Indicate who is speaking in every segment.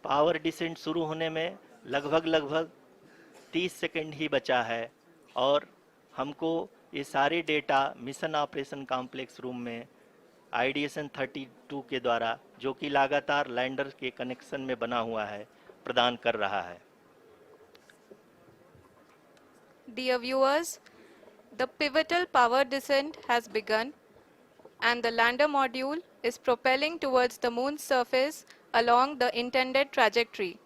Speaker 1: Power descent शुरू होने में लगभग 30 सेकंड ही बचा है और हमको ये सारे data mission operation complex room में आईडीएसएन 32 के द्वारा, जो कि लगातार लैंडर के कनेक्शन में बना हुआ है, प्रदान कर रहा है।
Speaker 2: Dear viewers, the pivotal power descent has begun and the lander module is propelling towards the moon's surface along the intended trajectory.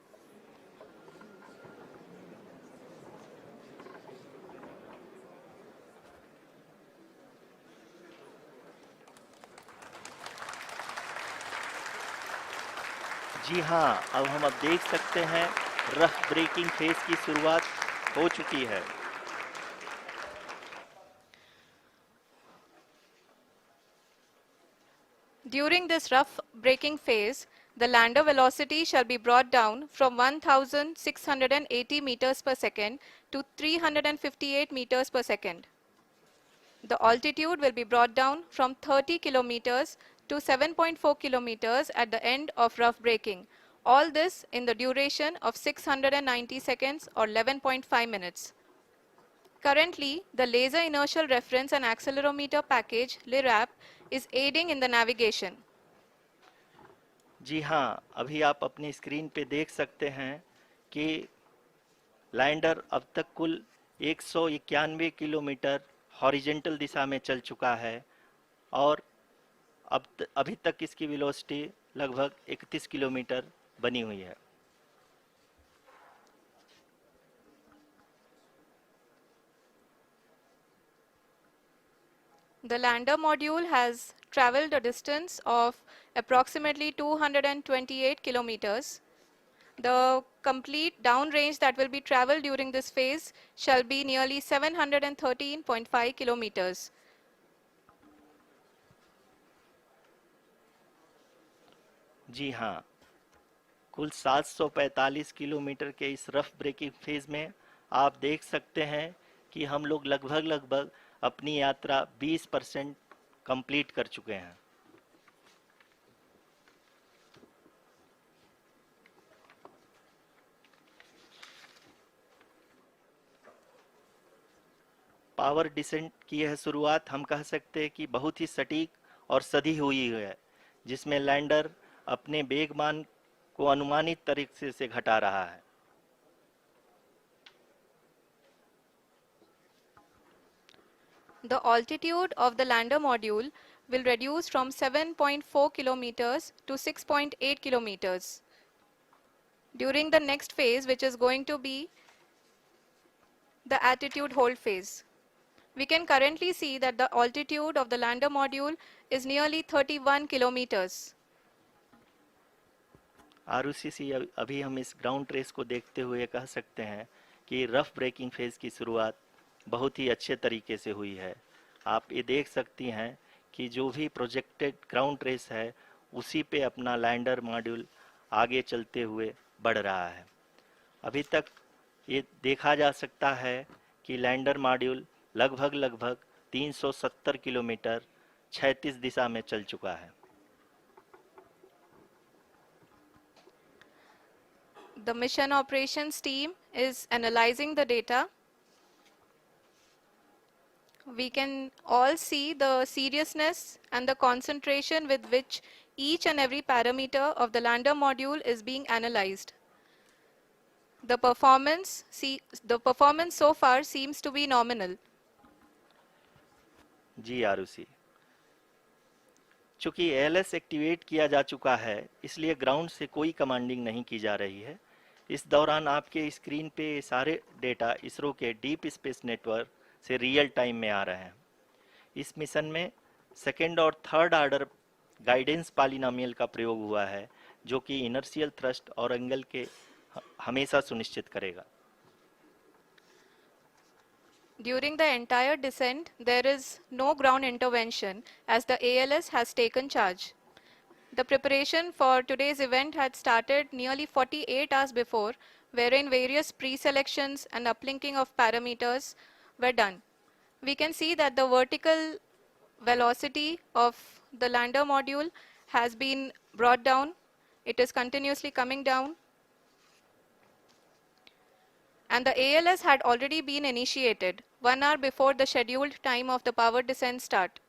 Speaker 1: जी हाँ, अब देख सकते हैं रफ ब्रेकिंग फेज की शुरुआत हो चुकी है।
Speaker 2: During this rough braking phase, the lander velocity shall be brought down from 1680 meters per second to 358 meters per second. The altitude will be brought down from 30 kilometers to 7.4 kilometers at the end of rough braking. All this in the duration of 690 seconds or 11.5 minutes. Currently, the Laser Inertial Reference and Accelerometer package (LIRAP) is aiding in the navigation.
Speaker 1: जी हाँ, अभी आप अपनी screen पे देख सकते हैं कि lander अब तक कुल 191 किलोमीटर हॉरिजेंटल दिशा में चल चुका है और अभी तक इसकी वेलोसिटी लगभग 31 किलोमीटर बनी हुई है।
Speaker 2: The lander module has traveled a distance of approximately 228 kilometers. The complete downrange that will be traveled during this phase shall be nearly 713.5 kilometers.
Speaker 1: जी हाँ, कुल 745 किलोमीटर के इस रफ ब्रेकिंग फेज में आप देख सकते हैं कि हम लोग लगभग अपनी यात्रा 20% कंप्लीट कर चुके हैं। पावर डिसेंट की यह शुरुआत हम कह सकते हैं कि बहुत ही सटीक और सधी हुई है, जिसमें लैंडर अपने वेगमान को अनुमानित तरीके से घटा रहा है।
Speaker 2: The altitude of the lander module will reduce from 7.4 kilometers to 6.8 kilometers. During the next phase, which is going to be the attitude hold phase. We can currently see that the altitude of the lander module is nearly 31 kilometers.
Speaker 1: Arushi, अभी हम इस ground trace को देखते हुए कह सकते हैं कि रफ ब्रेकिंग फेज की शुरुआत बहुत ही अच्छे तरीके से हुई है। आप ये देख सकती हैं कि जो भी प्रोजेक्टेड ग्राउंड ट्रेस है उसी पे अपना लैंडर मॉड्यूल आगे चलते हुए बढ़ रहा है। अभी तक ये देखा जा सकता है कि लैंडर मॉड्यूल लगभग 370 किलोमीटर क्षैतिज दिशा में चल चुका है।
Speaker 2: The mission operations team is analyzing the data. We can all see the seriousness and the concentration with which each and every parameter of the lander module is being analyzed. The performance so far seems to be nominal.
Speaker 1: जी आरुषि, चूंकि ALS activate किया जा चुका है इसलिए ground से कोई commanding नहीं की जा रही है। इस दौरान आपके स्क्रीन पे सारे डेटा इसरो के डीप स्पेस नेटवर्क से रियल टाइम में आ रहे हैं। इस मिशन में सेकेंड और थर्ड ऑर्डर गाइडेंस पॉलिनोमियल का प्रयोग हुआ है, जो कि इनर्शियल थ्रस्ट और एंगल के हमेशा सुनिश्चित करेगा।
Speaker 2: During the entire descent, there is no ground intervention as the ALS has taken charge. The preparation for today's event had started nearly 48 hours before, wherein various pre-selections and uplinking of parameters were done. We can see that the vertical velocity of the lander module has been brought down. It is continuously coming down. and the ALS had already been initiated 1 hour before the scheduled time of the power descent start.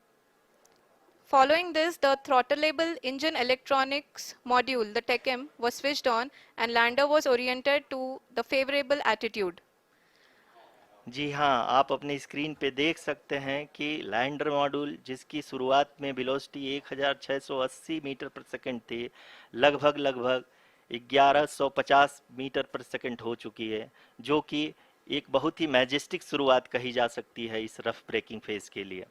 Speaker 2: Following this, the throttleable engine electronics module, the TECM, was switched on and lander was oriented to the favorable attitude.
Speaker 1: जी हाँ, आप अपनी screen पे देख सकते हैं कि lander module जिसकी शुरुआत में वेलोसिटी 1680 मीटर पर सेकंड थी, लगभग 1150 मीटर पर सेकंड हो चुकी है, जो कि एक बहुत ही मैजेस्टिक शुरुआत कही जा सकती है इस रफ ब्रेकिंग फेज के लिए।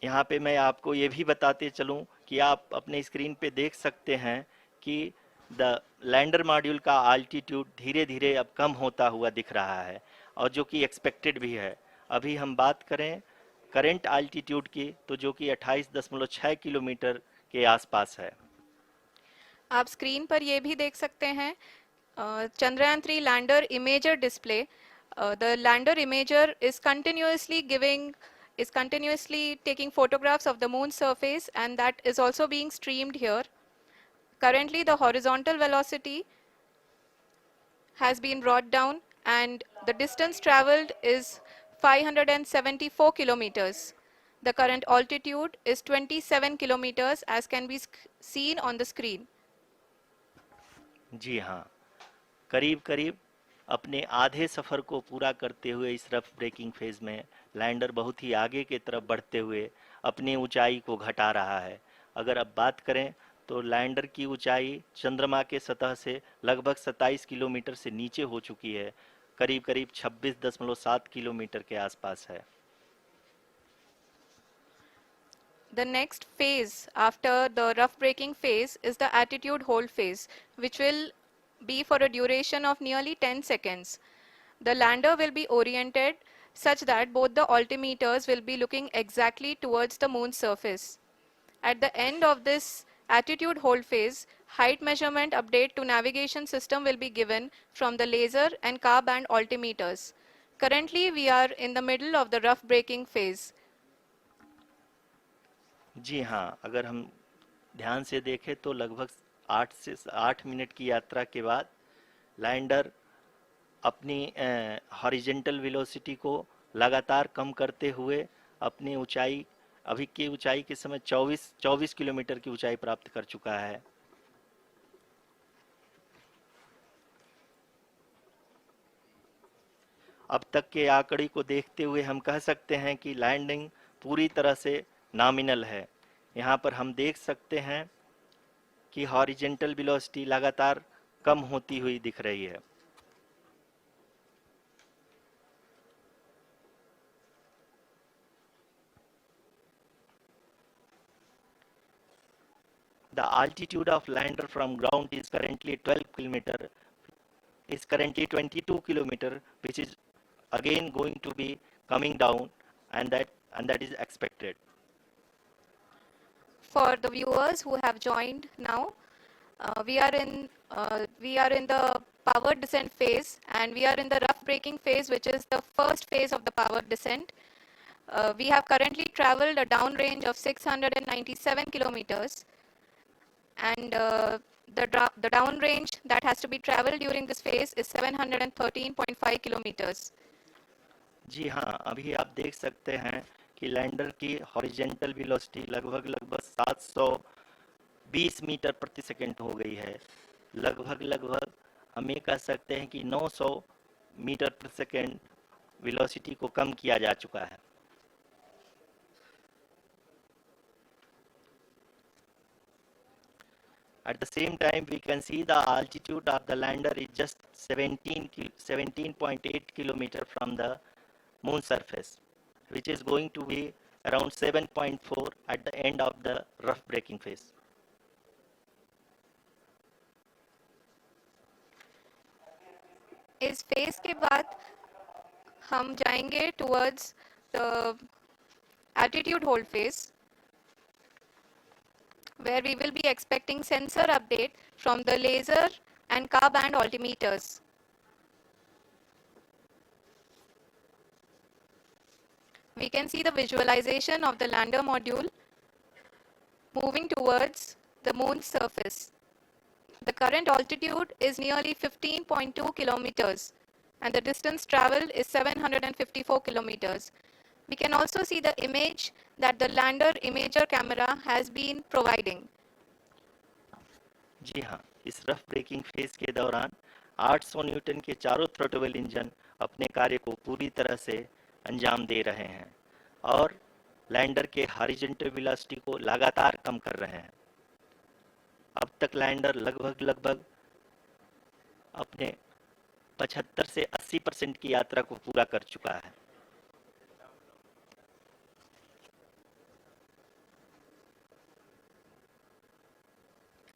Speaker 1: यहाँ पे मैं आपको ये भी बताते चलूँ कि आप अपने स्क्रीन पे देख सकते हैं कि द लैंडर मॉड्यूल का आल्टीट्यूड धीरे धीरे अब कम होता हुआ दिख रहा है, और जो कि एक्सपेक्टेड भी है। अभी हम बात करें करंट आल्टीट्यूड की, तो जो कि 28.6 किलोमीटर के आसपास है।
Speaker 2: आप स्क्रीन पर ये भी देख सकते हैं Chandrayaan 3 lander imager display. The lander imager is continuously taking photographs of the moon's surface, and that is also being streamed here. Currently, the horizontal velocity has been brought down and the distance traveled is 574 kilometers. The current altitude is 27 kilometers as can be seen on the screen.
Speaker 1: जी हाँ, करीब करीब अपने आधे सफ़र को पूरा करते हुए इस रफ ब्रेकिंग फेज में लैंडर बहुत ही आगे की तरफ बढ़ते हुए अपनी ऊंचाई को घटा रहा है। अगर अब बात करें तो लैंडर की ऊंचाई चंद्रमा के सतह से लगभग 27 किलोमीटर से नीचे हो चुकी है, करीब करीब 26.7 किलोमीटर के आसपास है।
Speaker 2: The next phase after the rough braking phase is the attitude hold phase, which will be for a duration of nearly 10 seconds. The lander will be oriented such that both the altimeters will be looking exactly towards the moon's surface. At the end of this attitude hold phase, height measurement update to navigation system will be given from the laser and car band altimeters. Currently, we are in the middle of the rough braking phase.
Speaker 1: जी हाँ, अगर हम ध्यान से देखें तो लगभग 8 minute की यात्रा के बाद लैंडर अपनी हॉरिजेंटल वेलोसिटी को लगातार कम करते हुए अपनी ऊंचाई, अभी की ऊंचाई के समय 24 किलोमीटर की ऊंचाई प्राप्त कर चुका है। अब तक के आंकड़े को देखते हुए हम कह सकते हैं कि लैंडिंग पूरी तरह से नॉमिनल है। यहाँ पर हम देख सकते हैं कि हॉरिजेंटल वेलोसिटी लगातार कम होती हुई दिख रही है। The altitude of lander from ground is currently 22 kilometer, which is again going to be coming down, and that is expected.
Speaker 2: For the viewers who have joined now, we are in the power descent phase, and we are in the rough braking phase, which is the first phase of the power descent. We have currently traveled a downrange of 697 kilometers, and the downrange that has to be traveled during this phase is 713.5 kilometers.
Speaker 1: जी हाँ, अभी आप देख सकते हैं कि lander की horizontal velocity लगभग 720 metre प्रति सेकंड हो गई है। लगभग हम ये कह सकते हैं कि 900 मीटर प्रति सेकंड वेलोसिटी को कम किया जा चुका है। At the same time, we can see the altitude of the lander is just 17.8 kilometer from the moon surface, which is going to be around 7.4 at the end of the rough braking phase.
Speaker 2: इस phase के बाद हम जाएंगे towards the attitude hold phase, where we will be expecting sensor update from the laser and car band altimeters. We can see the visualization of the lander module moving towards the moon's surface. The current altitude is nearly 15.2 kilometers and the distance traveled is 754 kilometers. We can also see the image that the lander imager camera has been providing.
Speaker 1: जी हाँ, इस rough breaking phase के दौरान 800 Newton के चारों throttle engine अपने कार्य को पूरी तरह से अंजाम दे रहे हैं और लैंडर के हॉरिजॉन्टल वेलोसिटी को लगातार कम कर रहे हैं। अब तक लैंडर लगभग अपने 75 से 80% की यात्रा को पूरा कर चुका है।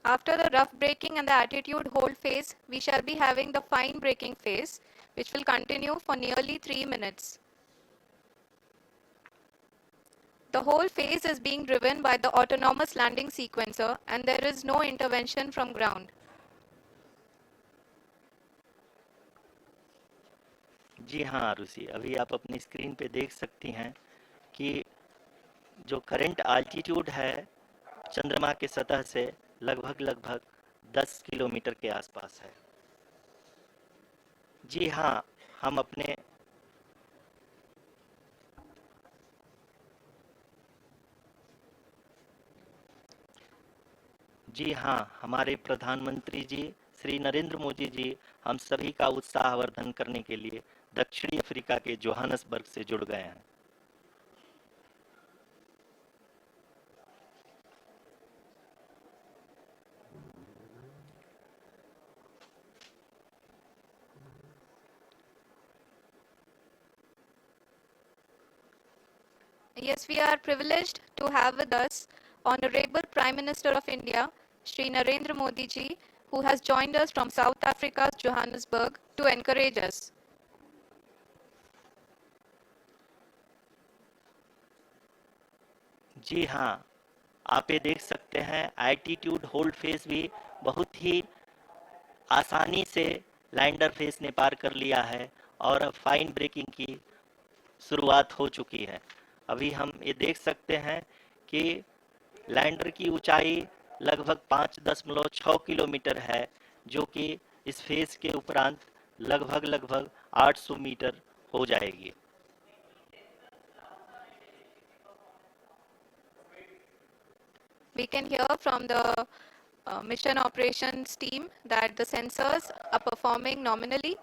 Speaker 2: After the rough braking and the attitude hold phase, we shall be having the fine braking phase, which will continue for nearly 3 minutes. The whole phase is being driven by the autonomous landing sequencer and there is no intervention from ground.
Speaker 1: जी हाँ आरुषि, अभी आप अपनी screen पे देख सकती हैं कि जो करंट आल्टीट्यूड है चंद्रमा के सतह से लगभग 10 किलोमीटर के आसपास है। जी हाँ, हम अपने जी हाँ, हमारे प्रधानमंत्री जी श्री नरेंद्र मोदी जी हम सभी का उत्साहवर्धन करने के लिए दक्षिणी अफ्रीका के जोहानसबर्ग से जुड़ गए हैं।
Speaker 2: Yes, we are privileged to have with us Honorable Prime Minister of India, Shri Narendra Modi ji, who has joined us from South Africa's Johannesburg to encourage us.
Speaker 1: जी हाँ, आप ये देख सकते हैं एल्टीट्यूड होल्ड फेज भी बहुत ही आसानी से लैंडर फेज ने पार कर लिया है और अब फाइन ब्रेकिंग की शुरुआत हो चुकी है। अभी हम ये देख सकते हैं कि लैंडर की ऊंचाई लगभग 5.6 किलोमीटर है, जो कि इस फेज के उपरांत लगभग 800 मीटर हो जाएगी।
Speaker 2: We can hear from the mission operations team that the sensors are performing nominally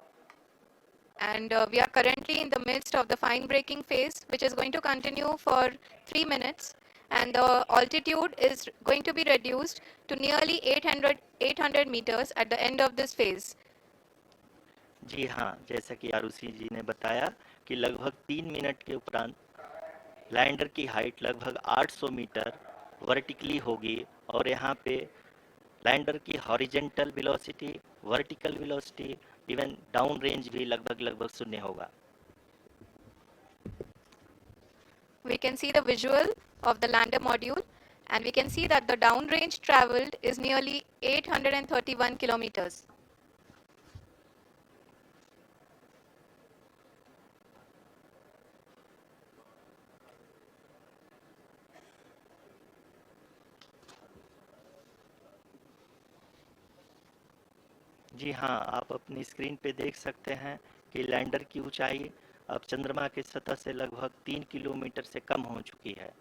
Speaker 2: and we are currently in the midst of the fine braking phase, which is going to continue for 3 minutes and the altitude is going to be reduced to nearly 800 meters at the end of this phase.
Speaker 1: जी हाँ, जैसा कि आरुषि जी ने बताया कि लगभग 3 minute के उपरांत lander की हाइट लगभग 800 मीटर वर्टिकली होगी और यहाँ पे लैंडर की horizontal velocity, vertical velocity, even down range भी लगभग शून्य होगा।
Speaker 2: We can see the visual of the lander module and we can see that the downrange traveled is nearly 831 kilometers.
Speaker 1: जी हाँ, आप अपनी स्क्रीन पे देख सकते हैं कि लैंडर की ऊंचाई अब चंद्रमा की सतह से लगभग 3 किलोमीटर से कम हो चुकी है।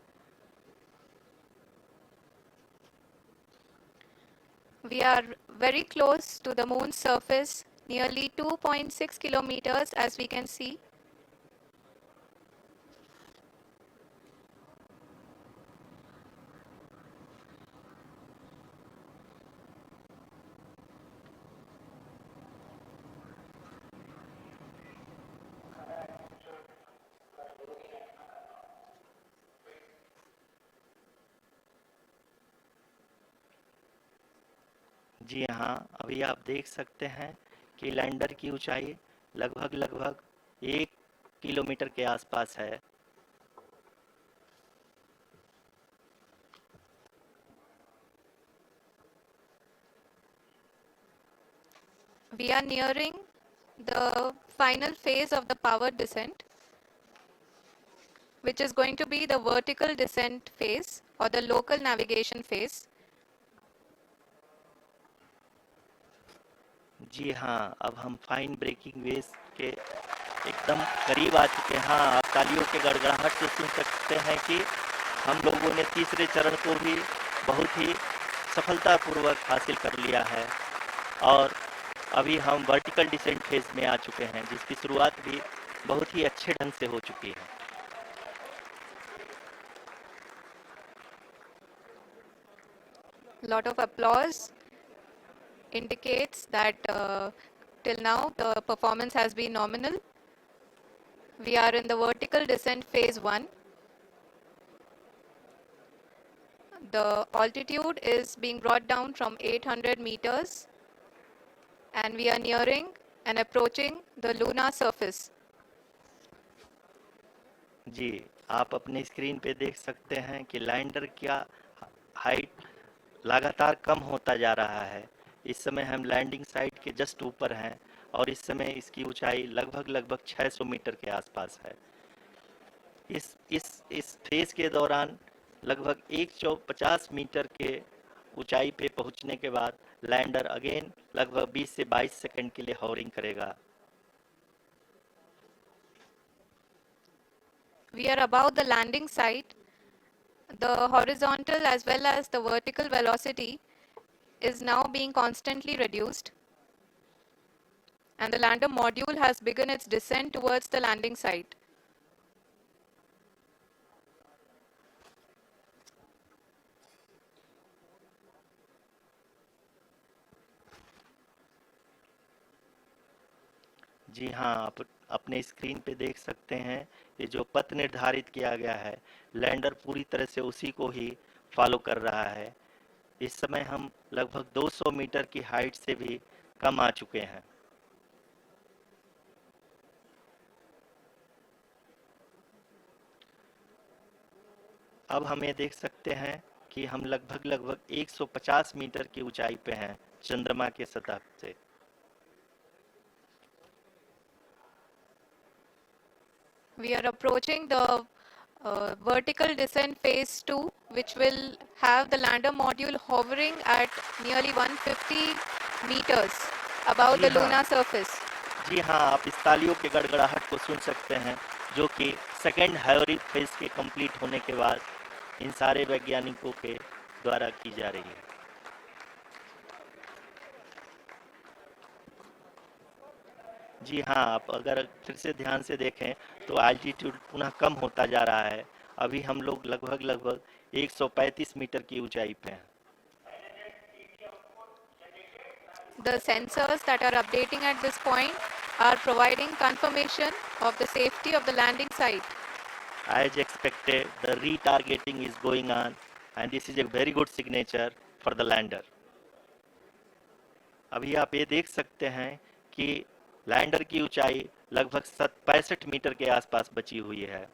Speaker 2: We are very close to the moon's surface, nearly 2.6 kilometers as we can see.
Speaker 1: जी हाँ, अभी आप देख सकते हैं कि लैंडर की ऊंचाई लगभग 1 किलोमीटर के आसपास है।
Speaker 2: We are nearing the final phase of the power descent, which is going to be the vertical descent phase or the local navigation phase.
Speaker 1: जी हाँ, अब हम फाइन ब्रेकिंग वेव्स के एकदम करीब आ चुके हैं। हाँ, आप तालियों के गड़गड़ाहट से सुन सकते हैं कि हम लोगों ने तीसरे चरण को भी बहुत ही सफलतापूर्वक हासिल कर लिया है और अभी हम वर्टिकल डिसेंट फेज में आ चुके हैं, जिसकी शुरुआत भी बहुत ही अच्छे ढंग से हो चुकी है।
Speaker 2: Lot of applause indicates that till now the performance has been nominal. We are in the vertical descent phase 1. The altitude is being brought down from 800 meters and we are nearing and approaching the lunar surface.
Speaker 1: जी, आप अपने screen पे देख सकते हैं कि lander का height लगातार कम होता जा रहा है। इस समय हम लैंडिंग साइट के जस्ट ऊपर हैं और इस समय इसकी ऊंचाई लगभग 600 मीटर के आसपास है। इस फेज के दौरान लगभग 150 मीटर के ऊंचाई पे पहुंचने के बाद लैंडर अगेन लगभग 20 से 22 सेकंड के लिए हॉवरिंग करेगा।
Speaker 2: We are above the landing site. The horizontal as well as the vertical velocity is now being constantly reduced. And the lander module has begun its descent towards the landing site.
Speaker 1: जी हाँ, आप अपने screen पे देख सकते हैं ये जो पथ निर्धारित किया गया है, लैंडर पूरी तरह से उसी को ही फॉलो कर रहा है। इस समय हम लगभग 200 मीटर की हाइट से भी कम आ चुके हैं। अब हम ये देख सकते हैं कि हम लगभग 150 मीटर की ऊंचाई पे हैं चंद्रमा के सतह से।
Speaker 2: We are approaching the vertical descent phase 2, which will have the lander module hovering at nearly 150 meters above the lunar surface.
Speaker 1: जी हाँ, आप इस तालियों के गड़गड़ाहट को सुन सकते हैं, जो कि सेकेंड हाइब्रिड फेज के कंप्लीट होने के बाद इन सारे वैज्ञानिकों के द्वारा की जा रही है। जी हाँ, आप अगर फिर से ध्यान से देखें तो एल्टीट्यूड पुनः कम होता जा रहा है। अभी हम लोग लगभग 135 मीटर की ऊंचाई पे हैं।
Speaker 2: The sensors that are updating at this point are providing confirmation of the safety of the landing site.
Speaker 1: As expected, the retargeting is going on and this is a very good signature for the lander. अभी आप ये देख सकते हैं कि lander की ऊंचाई लगभग 65 मीटर के आसपास बची हुई है।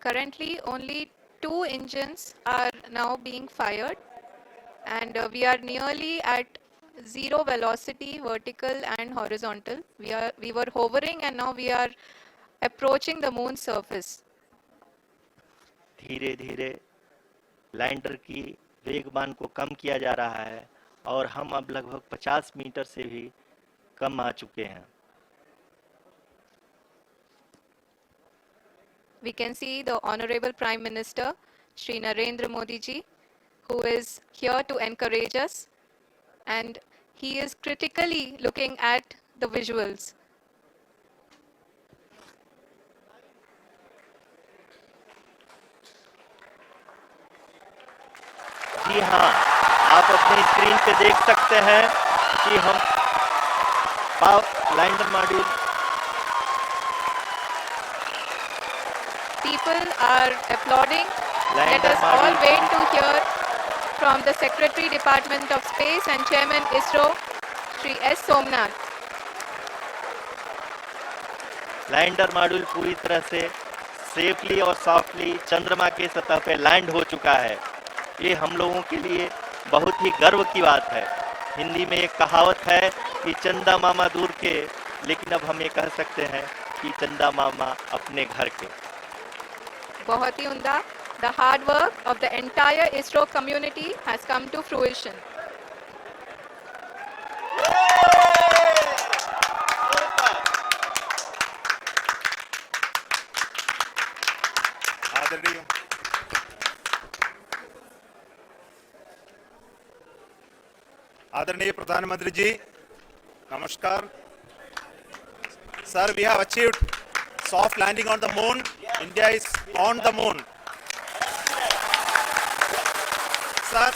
Speaker 2: Currently, only 2 engines are now being fired, and we are nearly at zero velocity, vertical and horizontal. We were hovering, and now we are approaching the moon's surface.
Speaker 1: धीरे धीरे लैंडर की वेगमान को कम किया जा रहा है और हम अब लगभग 50 मीटर से भी कम आ चुके हैं।
Speaker 2: We can see the Honorable Prime Minister, Shri Narendra Modi ji, who is here to encourage us, and he is critically looking at the visuals.
Speaker 1: जी हाँ, आप अपनी स्क्रीन पे देख सकते हैं कि हम lander module
Speaker 2: People are applauding. Let us all wait to hear from the Secretary Department of Space and Chairman ISRO, Shri S. Somnath.
Speaker 1: Lander module पूरी तरह से सेफली और सॉफ्टली चंद्रमा के सतह पे लैंड हो चुका है। ये हम लोगों के लिए बहुत ही गर्व की बात है। हिंदी में एक कहावत है कि चंदा मामा दूर के लेकिन अब हम ये कह सकते हैं कि चंदा मामा अपने घर के।
Speaker 2: बहुत ही उम्दा. The hard work of the entire ISRO community has come to fruition.
Speaker 3: आदरणीय आदरणीय प्रधानमंत्री जी, नमस्कार. Sir, we have achieved soft landing on the moon. India is on the moon. Sir,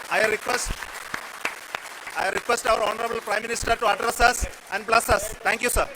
Speaker 3: I request our Honorable Prime Minister to address us and bless us. Thank you, sir.